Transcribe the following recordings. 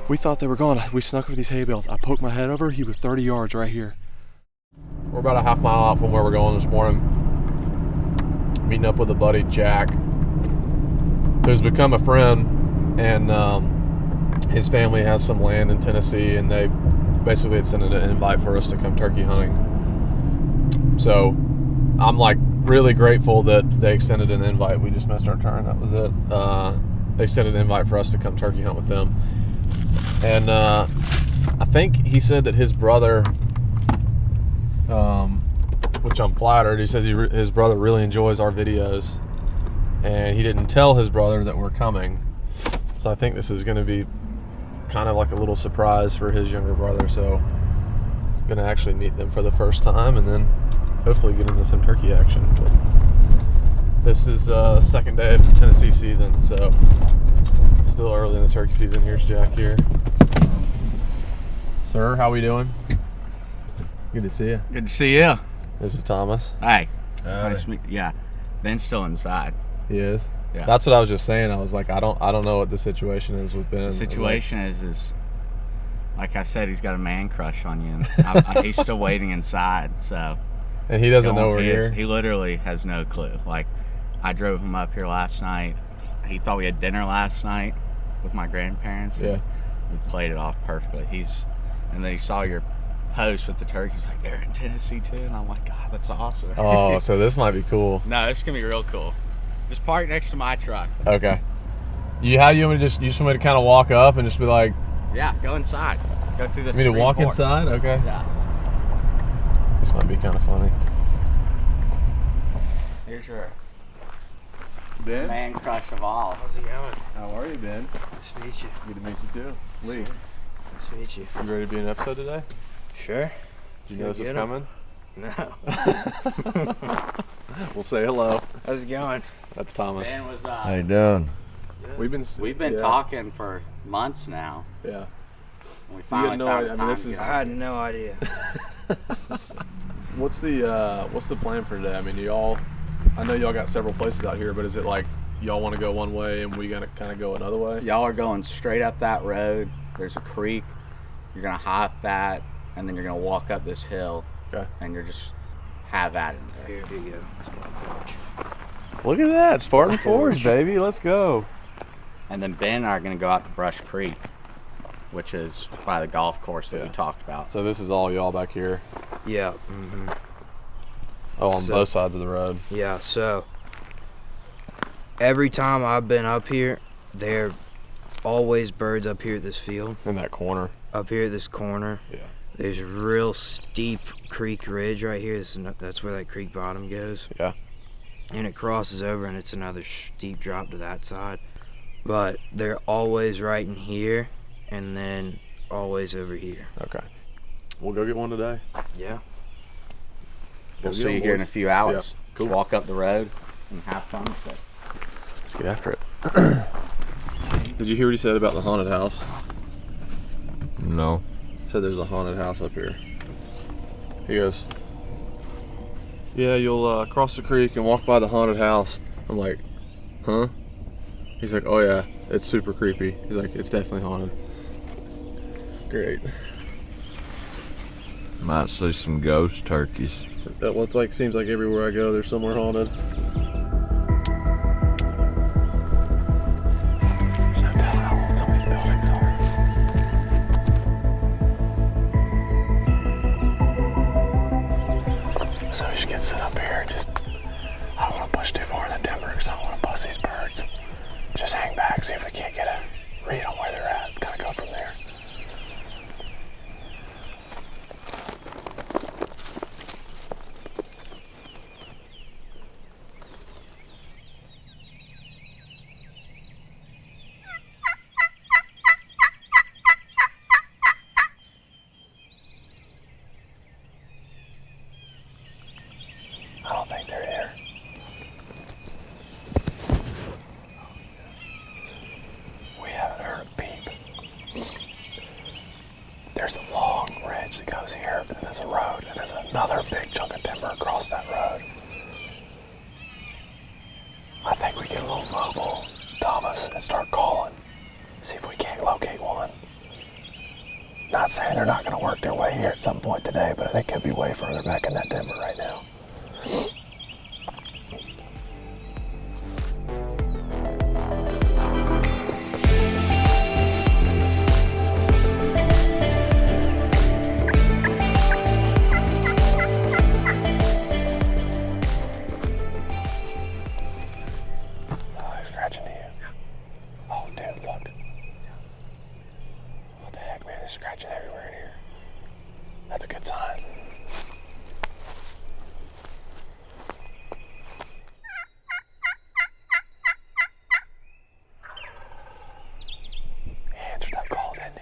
We thought they were gone. We snuck over these hay bales. I poked my head over. He was 30 yards right here. We're about a half mile out from where we're going this morning. Meeting up with a buddy, Jack, who's become a friend, and his family has some land in Tennessee, and they basically had sent an invite for us to come turkey hunting. So I'm like really grateful that they extended an invite. We just missed our turn. That was it. They extended an invite for us to come turkey hunt with them. And I think he said that his brother, which I'm flattered, he says his brother really enjoys our videos, and he didn't tell his brother that we're coming. So I think this is going to be kind of like a little surprise for his younger brother. So I'm going to actually meet them for the first time, and then hopefully get into some turkey action. But this is the second day of the Tennessee season, so still early in the turkey season. Here's Jack here. Sir, how we doing? Good to see you. Good to see you. This is Thomas. Hey. Nice to meet you. Yeah. Ben's still inside. He is? Yeah. That's what I was just saying. I was like, I don't know what the situation is with Ben. The situation is like I said, he's got a man crush on you, and he's still waiting inside. So. And he doesn't know we're here? He literally has no clue. Like, I drove him up here last night. He thought we had dinner last night with my grandparents. Yeah. We played it off perfectly. And then he saw your post with the turkey. He's like, they're in Tennessee too, and I'm like, God, that's awesome. Oh, so this might be cool. No, it's gonna be real cool. Just park next to my truck. Okay. How do you want me to you just want me to kind of walk up and just be like? Yeah, go inside. Go through the. You mean to walk inside? Okay. Yeah. This might be kind of funny. Here's your Ben? man crush of all. How's it going? How are you, Ben? Nice to meet you. Good to meet you too. Lee. Nice to meet you. You ready to be in an episode today? Sure. Do you know this was coming? No. We'll say hello. How's it going? That's Thomas. Ben was. How you doing? We've been talking for months now. Yeah. We finally found time. I had no idea. What's the plan for today? I mean, I know y'all got several places out here, but is it like y'all want to go one way and we gonna kind of go another way? Y'all are going straight up that road. There's a creek. You're gonna hop that, and then you're gonna walk up this hill. Okay. And you're just have at it. Here you go. Spartan Forge. Look at that, Spartan Forge, baby. Let's go. And then Ben and I are gonna go out to Brush Creek, which is by the golf course that we talked about. So this is all y'all back here? Yeah. Mm-hmm. Oh, on both sides of the road. Yeah. So every time I've been up here, there are always birds up here at this field. In that corner. Up here at this corner. Yeah. There's a real steep creek ridge right here. That's where that creek bottom goes. Yeah. And it crosses over, and it's another steep drop to that side. But they're always right in here, and then always over here. Okay. We'll go get one today. Yeah. We'll see you here in a few hours. Yeah. Cool. Walk up the road and have fun with it. Let's get after it. Did you hear what he said about the haunted house? No. He said there's a haunted house up here. He goes, yeah, you'll cross the creek and walk by the haunted house. I'm like, huh? He's like, oh yeah, it's super creepy. He's like, it's definitely haunted. Great. Might see some ghost turkeys. Well, it's like, seems like everywhere I go, there's somewhere haunted. There's no telling how old some of these buildings are. So we should get set up here. Just, I don't want to push too far in the timber because I don't want to bust these birds. Just hang back, see if we can't get a read on where they're at. Kind of go from there. I don't think they're here. We haven't heard a peep. There's a long ridge that goes here, and there's a road, and there's another big chunk of timber across that road. I think we get a little mobile, Thomas, and start calling. See if we can't locate one. Not saying they're not going to work their way here at some point today, but they could be way further back in that timber right now. Oh, he's scratching to you. Oh, dude, look. What the heck, man? They're scratching everywhere in here. That's a good sign. He answered that call, didn't he?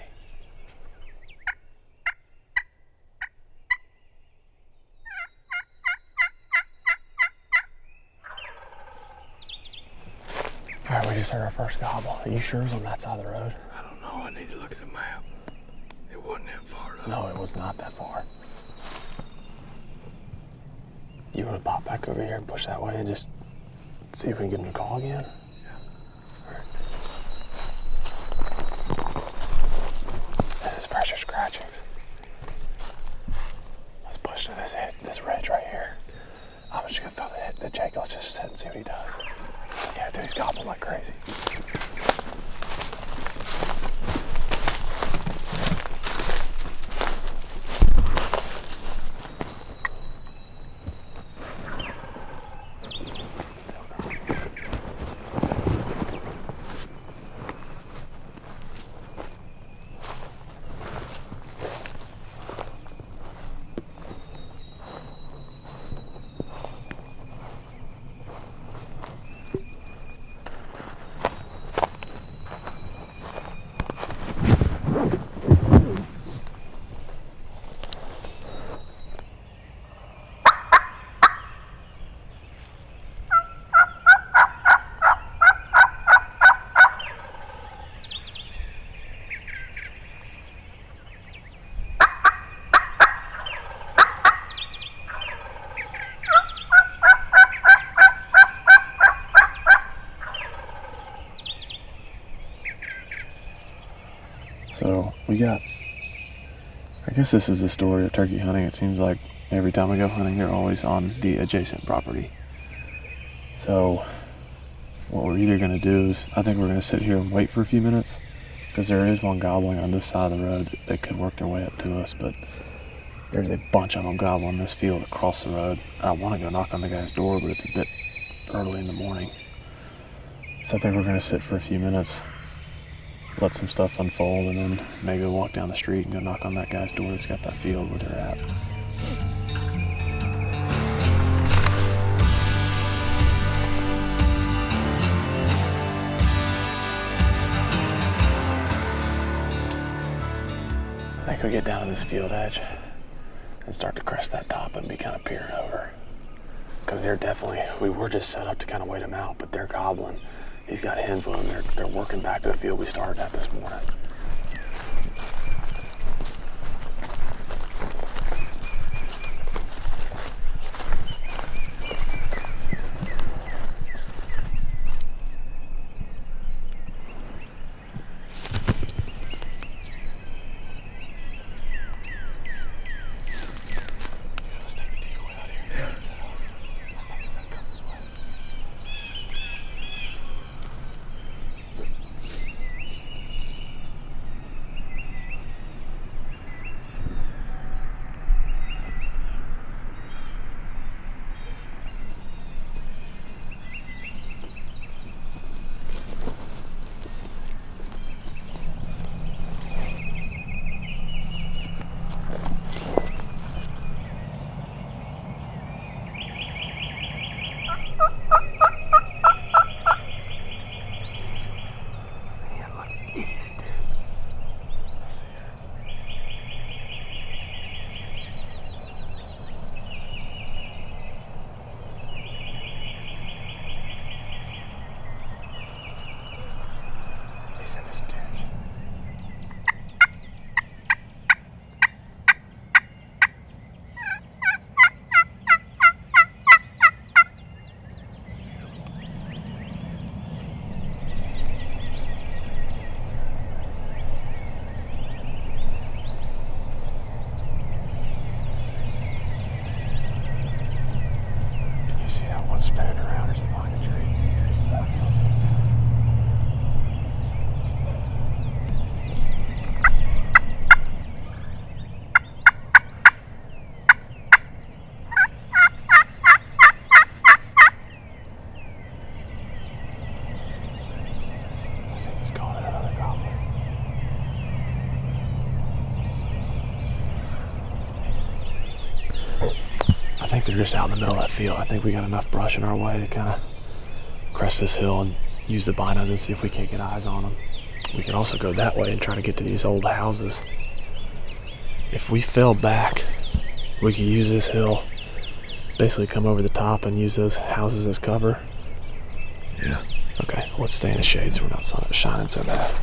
All right, we just heard our first gobble. Are you sure it was on that side of the road? I don't know. I need to look at the map. It wasn't that far though. No, it was not that far. You want to pop back over here and push that way and just see if we can get him to call again? Yeah. This is pressure scratchings. Let's push to this ridge right here. I'm just gonna throw the Jake. Let's just sit and see what he does. Yeah, dude, he's gobbling like crazy. So we got, I guess this is the story of turkey hunting. It seems like every time we go hunting, they're always on the adjacent property. So what we're either gonna do is, I think we're gonna sit here and wait for a few minutes, because there is one gobbling on this side of the road that could work their way up to us, but there's a bunch of them gobbling this field across the road. I wanna go knock on the guy's door, but it's a bit early in the morning. So I think we're gonna sit for a few minutes, let some stuff unfold, and then maybe walk down the street and go knock on that guy's door that's got that field where they're at. I think we get down to this field edge and start to crest that top and be kind of peering over. Because they're definitely, we were just set up to kind of wait them out, but they're gobbling. He's got hens with him. They're working back to the field we started at this morning. Let's take the decoy out here. Just get set up. I'm not gonna come this way. are just out in the middle of that field. I think we got enough brush in our way to kind of crest this hill and use the binos and see if we can't get eyes on them. We can also go that way and try to get to these old houses. If we fell back, we could use this hill, basically come over the top and use those houses as cover. Yeah. Okay, let's stay in the shade so we're not shining so bad.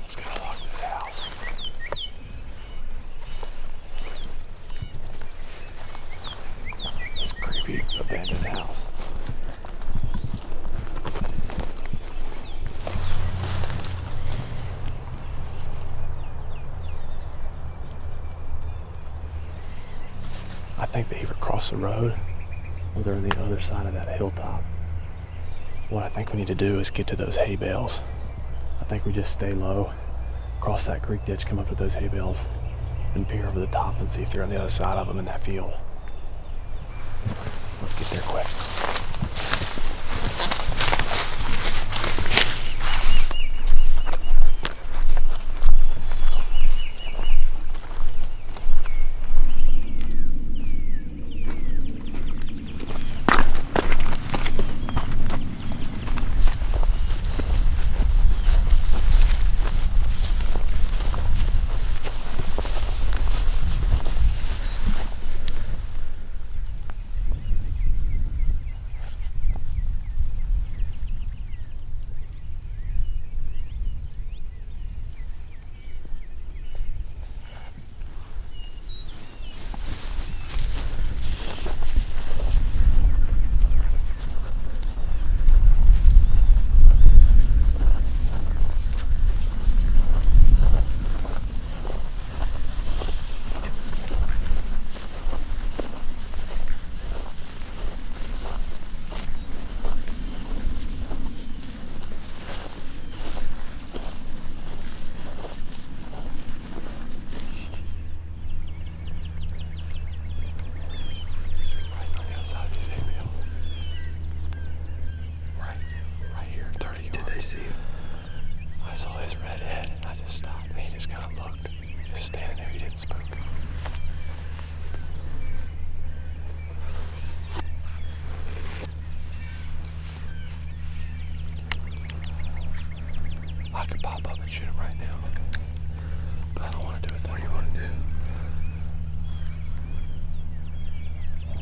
Let's gotta lock this house. This creepy abandoned house. I think they either crossed the road or they're on the other side of that hilltop. What I think we need to do is get to those hay bales. I think we just stay low, cross that creek ditch, come up to those hay bales, and peer over the top and see if they're on the other side of them in that field. Let's get there quick. I could pop up and shoot him right now, but I don't want to do it that way. What do you want to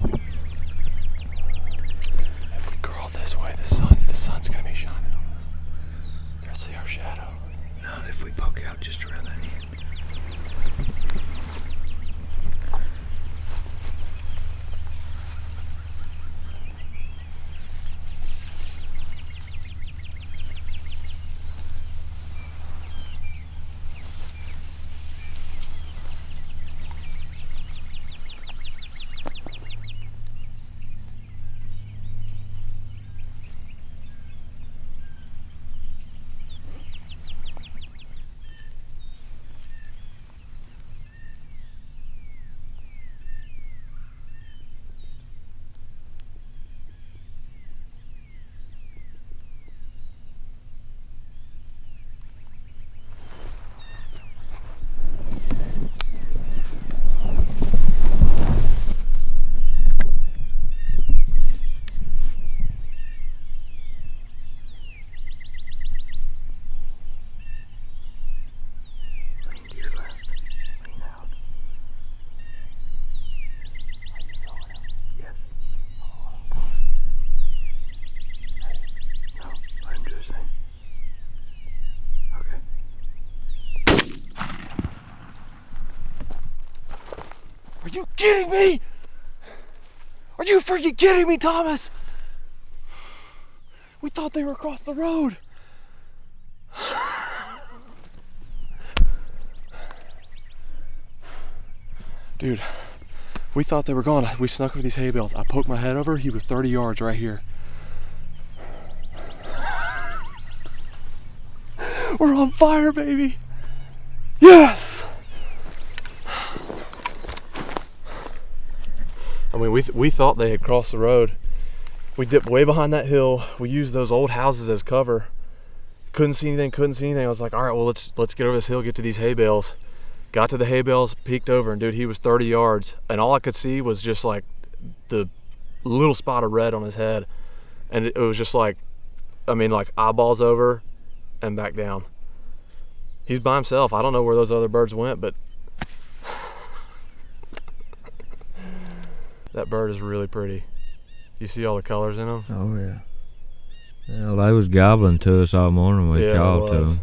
do? If we curl this way, the sun's gonna be shining on us. They'll see our shadow. Not if we poke out just around that end. Are you kidding me? Are you freaking kidding me, Thomas? We thought they were across the road. Dude, we thought they were gone. We snuck over these hay bales. I poked my head over. He was 30 yards right here. We're on fire, baby. Yes. I mean, we thought they had crossed the road. We dipped way behind that hill. We used those old houses as cover. Couldn't see anything. I was like, all right, well, let's get over this hill, get to these hay bales. Got to the hay bales, peeked over, and dude, he was 30 yards. And all I could see was just like the little spot of red on his head. And it was just like, I mean, like eyeballs over and back down. He's by himself. I don't know where those other birds went, but that bird is really pretty. You see all the colors in him? Oh yeah. Well, they was gobbling to us all morning. We called to them.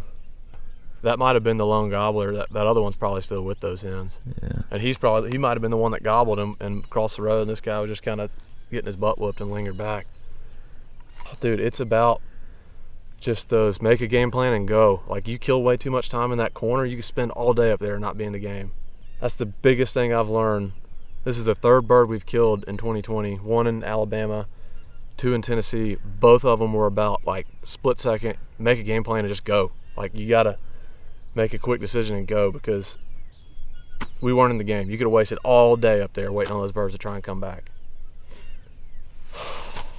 That might have been the lone gobbler. That other one's probably still with those hens. Yeah. And he might have been the one that gobbled him and crossed the road, and this guy was just kind of getting his butt whooped and lingered back. Dude, it's about just those, make a game plan and go. Like, you kill way too much time in that corner, you can spend all day up there and not be in the game. That's the biggest thing I've learned. This is the third bird we've killed in 2020. One in Alabama, 2 in Tennessee. Both of them were about like split second, make a game plan and just go. Like, you gotta make a quick decision and go, because we weren't in the game. You could have wasted all day up there waiting on those birds to try and come back.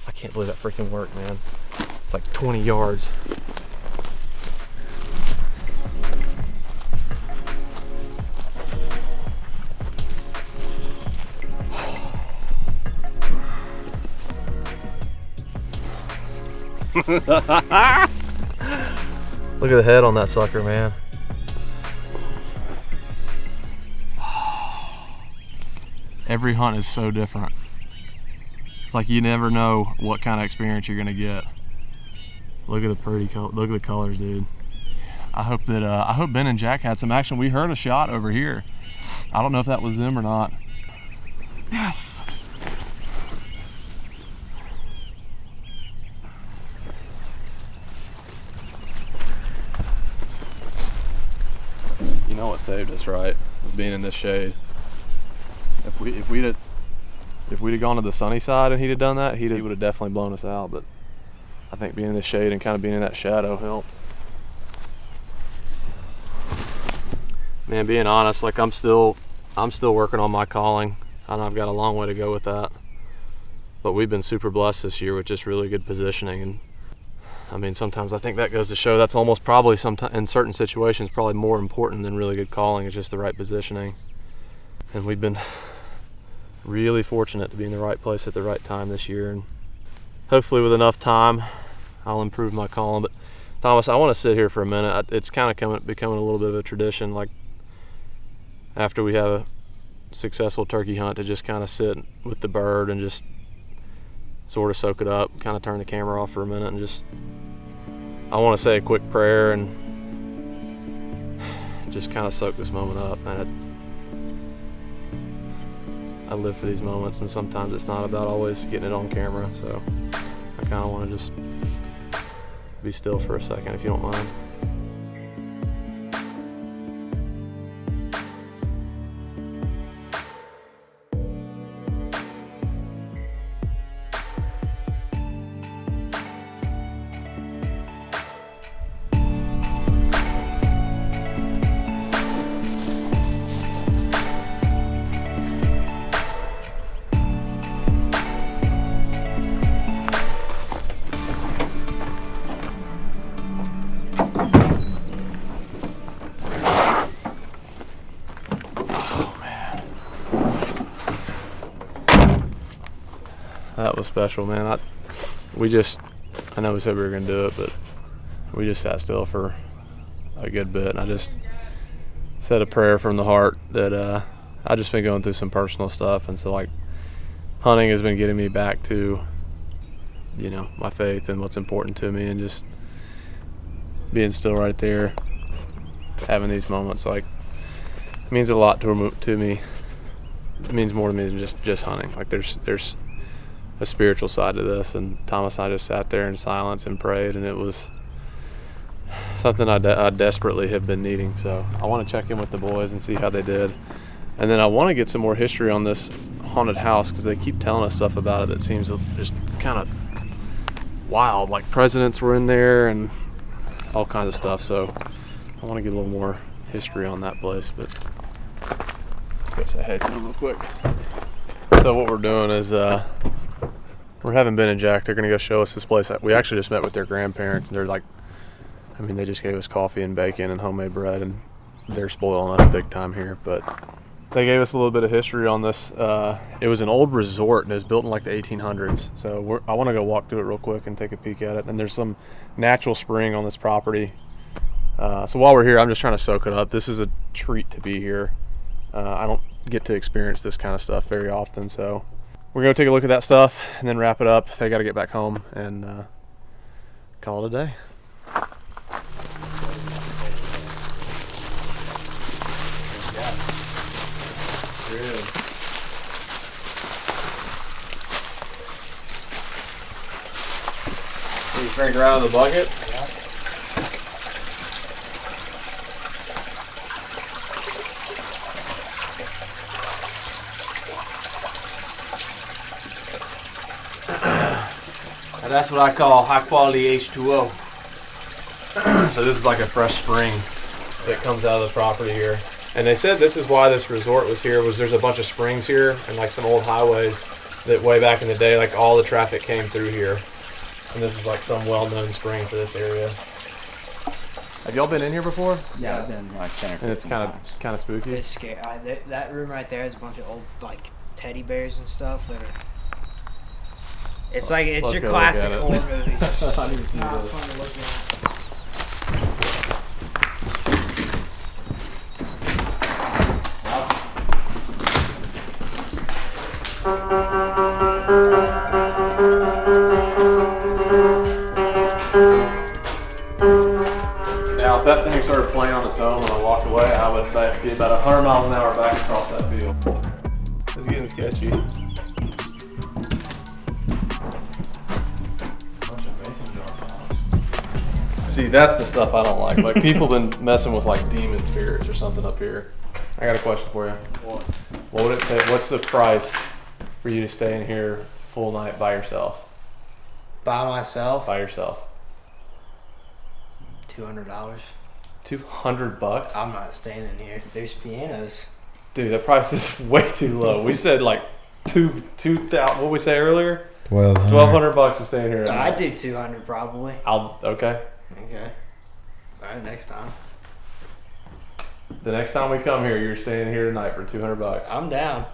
I can't believe that freaking worked, man. It's like 20 yards. Look at the head on that sucker, man. Every hunt is so different. It's like you never know what kind of experience you're gonna get. Look at the pretty color. Look at the colors, dude. I hope Ben and Jack had some action. We heard a shot over here. I don't know if that was them or not. Yes. You know what saved us, right? Being in this shade. If we'd have gone to the sunny side and he'd have done that, he would have definitely blown us out. But I think being in the shade and kind of being in that shadow helped. Man, being honest, like I'm still working on my calling. I know I've got a long way to go with that. But we've been super blessed this year with just really good positioning. And I mean, sometimes I think that goes to show that's almost probably in certain situations probably more important than really good calling, is just the right positioning. And we've been really fortunate to be in the right place at the right time this year, and hopefully with enough time I'll improve my calling. But Thomas, I want to sit here for a minute. It's kind of becoming a little bit of a tradition, like after we have a successful turkey hunt, to just kind of sit with the bird and just sort of soak it up, kind of turn the camera off for a minute, and just I want to say a quick prayer and just kind of soak this moment up. And I live for these moments, and sometimes it's not about always getting it on camera, so I kind of want to just be still for a second, if you don't mind. That was special, man. I know we said we were gonna do it, but we just sat still for a good bit, and I just said a prayer from the heart that I just been going through some personal stuff, and so like hunting has been getting me back to, you know, my faith and what's important to me, and just being still right there, having these moments, like, it means a lot to me. It means more to me than just hunting. Like there's a spiritual side to this, and Thomas and I just sat there in silence and prayed, and it was something I desperately have been needing. So I want to check in with the boys and see how they did, and then I want to get some more history on this haunted house, because they keep telling us stuff about it that seems just kind of wild, like presidents were in there and all kinds of stuff. So I want to get a little more history on that place, but let's go say hey to them real quick. So what we're doing is we're having Ben and Jack. They're gonna go show us this place. We actually just met with their grandparents, and they're like, I mean, they just gave us coffee and bacon and homemade bread, and they're spoiling us big time here. But they gave us a little bit of history on this. It was an old resort, and it was built in like the 1800s. So I want to go walk through it real quick and take a peek at it. And there's some natural spring on this property. So while we're here, I'm just trying to soak it up. This is a treat to be here. I don't get to experience this kind of stuff very often, so we're gonna take a look at that stuff and then wrap it up. They got to get back home and call it a day. You drink around in the bucket. And that's what I call high quality H2O. So this is like a fresh spring that comes out of the property here. And they said this is why this resort was here, was there's a bunch of springs here and like some old highways that way back in the day, like all the traffic came through here. And this is like some well-known spring for this area. Have y'all been in here before? Yeah, I've been like 10 or 15 And it's kind of spooky. It's scary. That room right there has a bunch of old like teddy bears and stuff that are. It's like it's Let's your go classic look horror at it. movie. I need to see Not this. fun to look at. Now, if that thing started playing on its own when I walked away, I would be about 100 miles an hour back across that field. It's getting sketchy. See, that's the stuff I don't like. Like, people been messing with like demon spirits or something up here. I got a question for you. What would it take? What's the price for you to stay in here full night by yourself? By myself, By yourself. $200. $200? I'm not staying in here. There's pianos. Dude, that price is way too low. We said like 2,000. What did we say earlier? 1,200. $1,200 to stay in here. I'd do 200 probably. Okay. Okay. All right, next time. The next time we come here, you're staying here tonight for $200. I'm down.